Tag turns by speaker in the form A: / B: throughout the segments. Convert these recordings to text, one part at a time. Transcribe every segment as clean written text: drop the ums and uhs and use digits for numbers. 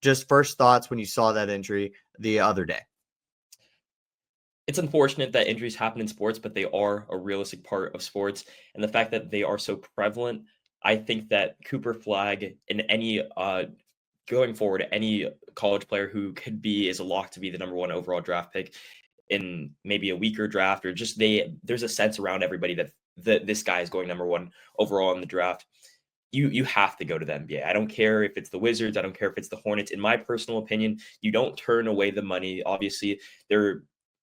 A: just first thoughts when you saw that injury the other day.
B: It's unfortunate that injuries happen in sports, but they are a realistic part of sports. And the fact that they are so prevalent, I think that Cooper Flagg and any going forward, any college player who could be is a lock to be the number one overall draft pick in maybe a weaker draft, or just there's a sense around everybody that this guy is going number one overall in the draft. You have to go to the NBA. I don't care if it's the Wizards. I don't care if it's the Hornets. In my personal opinion, you don't turn away the money. Obviously,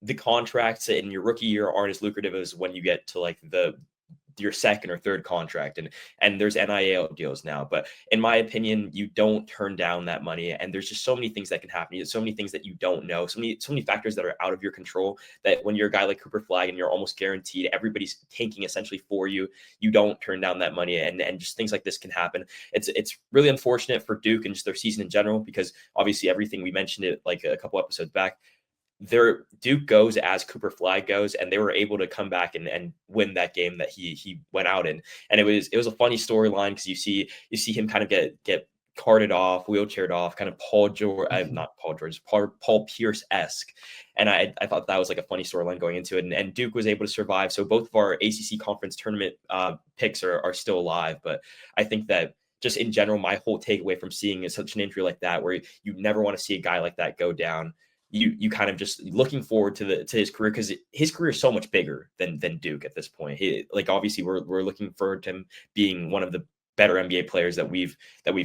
B: the contracts in your rookie year aren't as lucrative as when you get to like your second or third contract, and there's NIL deals now. But in my opinion, you don't turn down that money, and there's just so many things that can happen. There's so many things that you don't know, so many factors that are out of your control, that when you're a guy like Cooper Flagg and you're almost guaranteed everybody's tanking essentially for you, you don't turn down that money, and just things like this can happen. It's really unfortunate for Duke and just their season in general, because obviously everything we mentioned it like a couple episodes back, their Duke goes as Cooper Flagg goes, and they were able to come back and win that game that he went out in. And it was a funny storyline, because you see him kind of get carted off, wheelchaired off, kind of Paul Pierce-esque. And I thought that was like a funny storyline going into it. And Duke was able to survive. So both of our ACC conference tournament picks are still alive. But I think that just in general, my whole takeaway from seeing such an injury like that, where you never want to see a guy like that go down, you kind of just looking forward to his career, because his career is so much bigger than Duke at this point. Like obviously we're looking forward to him being one of the better NBA players that we've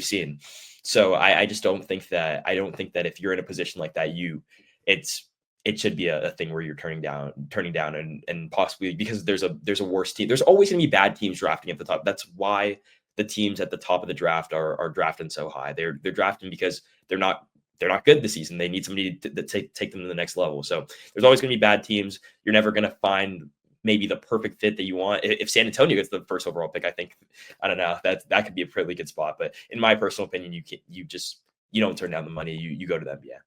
B: seen. So I just don't think that if you're in a position like that, it should be a thing where you're turning down and possibly, because there's a worse team. There's always going to be bad teams drafting at the top. That's why the teams at the top of the draft are drafting so high. They're drafting because they're not good this season. They need somebody to take them to the next level. So there's always going to be bad teams. You're never going to find maybe the perfect fit that you want. If San Antonio gets the first overall pick, I don't know, that could be a pretty good spot. But in my personal opinion, you don't turn down the money. You go to the NBA.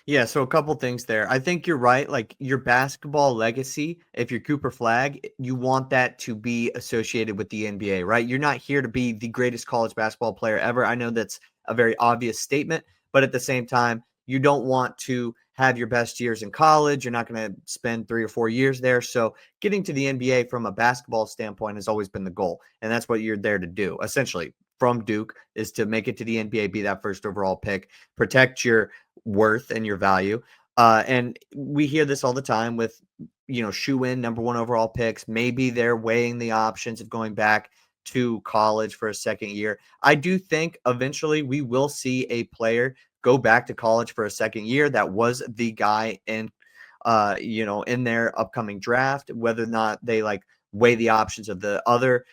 A: Yeah, so a couple things there. I think you're right. Like your basketball legacy, if you're Cooper Flagg, you want that to be associated with the NBA, right? You're not here to be the greatest college basketball player ever. I know that's a very obvious statement, but at the same time, you don't want to have your best years in college. You're not going to spend 3 or 4 years there. So getting to the NBA from a basketball standpoint has always been the goal. And that's what you're there to do, essentially, from Duke, is to make it to the NBA, be that first overall pick, protect your worth and your value. And we hear this all the time with, shoe-in number one overall picks. Maybe they're weighing the options of going back to college for a second year. I do think eventually we will see a player go back to college for a second year that was the guy in their upcoming draft, whether or not they like weigh the options of the other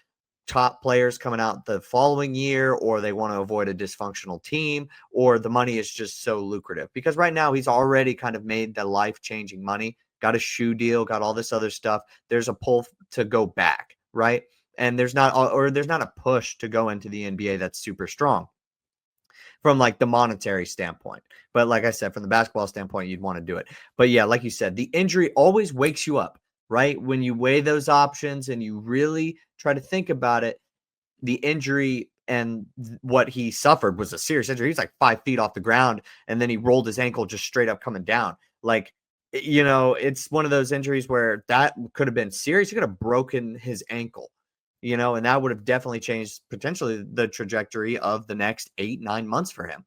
A: top players coming out the following year, or they want to avoid a dysfunctional team, or the money is just so lucrative. Because right now he's already kind of made the life-changing money, got a shoe deal, got all this other stuff. There's a pull to go back, right? And there's not a push to go into the NBA that's super strong from like the monetary standpoint. But like I said, from the basketball standpoint, you'd want to do it. But yeah, like you said, the injury always wakes you up, right? When you weigh those options and you really try to think about it, the injury and what he suffered was a serious injury. He's like 5 feet off the ground, and then he rolled his ankle just straight up coming down. Like, it's one of those injuries where that could have been serious. He could have broken his ankle, and that would have definitely changed potentially the trajectory of the next 8-9 months for him.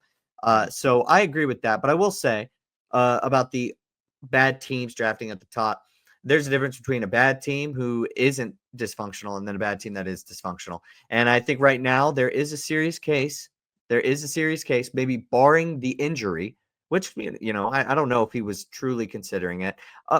A: So I agree with that. But I will say about the bad teams drafting at the top, there's a difference between a bad team who isn't dysfunctional and then a bad team that is dysfunctional. And I think right now there is a serious case. Maybe barring the injury, which, I don't know if he was truly considering it,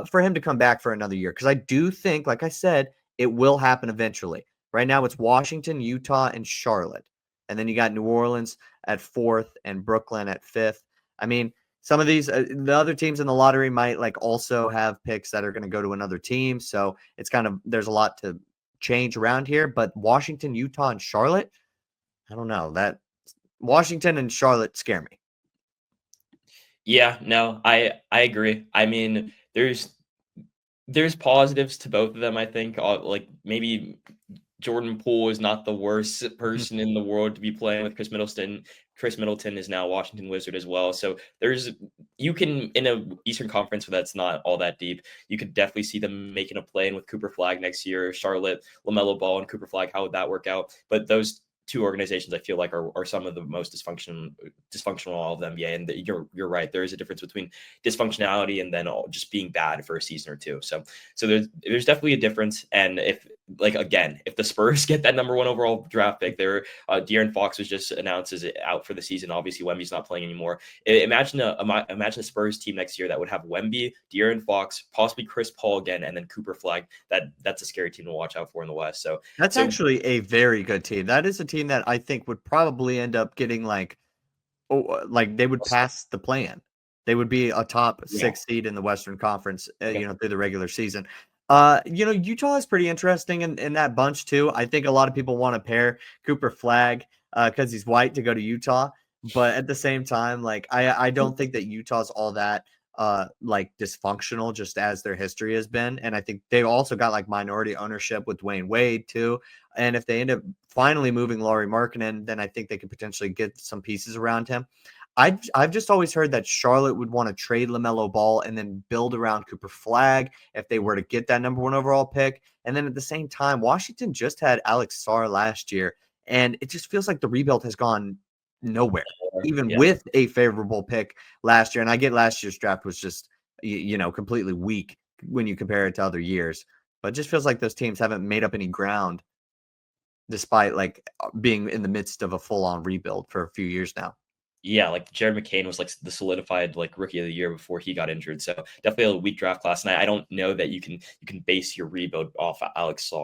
A: for him to come back for another year. Because I do think, like I said, it will happen eventually. Right now it's Washington, Utah, and Charlotte. And then you got New Orleans at 4th and Brooklyn at 5th. I mean, some of these, the other teams in the lottery might like also have picks that are going to go to another team. So it's there's a lot to change around here. But Washington, Utah, and Charlotte, I don't know. That Washington and Charlotte scare me.
B: Yeah, no, I agree. I mean, there's positives to both of them, I think. Like maybe Jordan Poole is not the worst person in the world to be playing with Chris Middleton. Chris Middleton is now Washington Wizard as well. So you can, in a Eastern Conference where that's not all that deep, you could definitely see them making a play in with Cooper Flagg next year. Charlotte, LaMelo Ball, and Cooper Flagg. How would that work out? But those two organizations I feel like are some of the most dysfunctional of the NBA. And you're right. There is a difference between dysfunctionality and then just being bad for a season or two. So there's definitely a difference. And if the Spurs get that number 1 overall draft pick, De'Aaron Fox was just announced as out for the season. Obviously, Wemby's not playing anymore. Imagine a Spurs team next year that would have Wemby, De'Aaron Fox, possibly Chris Paul again, and then Cooper Flagg. That's a scary team to watch out for in the West.
A: That's actually a very good team. That is a team that I think would probably end up getting like they would pass the plan. They would be a top 6 seed in the Western Conference, through the regular season. Utah is pretty interesting in that bunch too. I think a lot of people want to pair Cooper Flagg because he's white to go to Utah, but at the same time, like I don't think that Utah's all that dysfunctional just as their history has been. And I think they've also got like minority ownership with Dwayne Wade too. And if they end up finally moving Lauri Markkanen, then I think they could potentially get some pieces around him. I've just always heard that Charlotte would want to trade LaMelo Ball and then build around Cooper Flagg if they were to get that number 1 overall pick. And then at the same time, Washington just had Alex Sarr last year, and it just feels like the rebuild has gone nowhere, even with a favorable pick last year. And I get last year's draft was just, completely weak when you compare it to other years. But it just feels like those teams haven't made up any ground despite being in the midst of a full-on rebuild for a few years now.
B: Yeah, like Jared McCain was like the solidified like rookie of the year before he got injured. So definitely a weak draft class. And I don't know that you can base your rebuild off of Alex Sarr.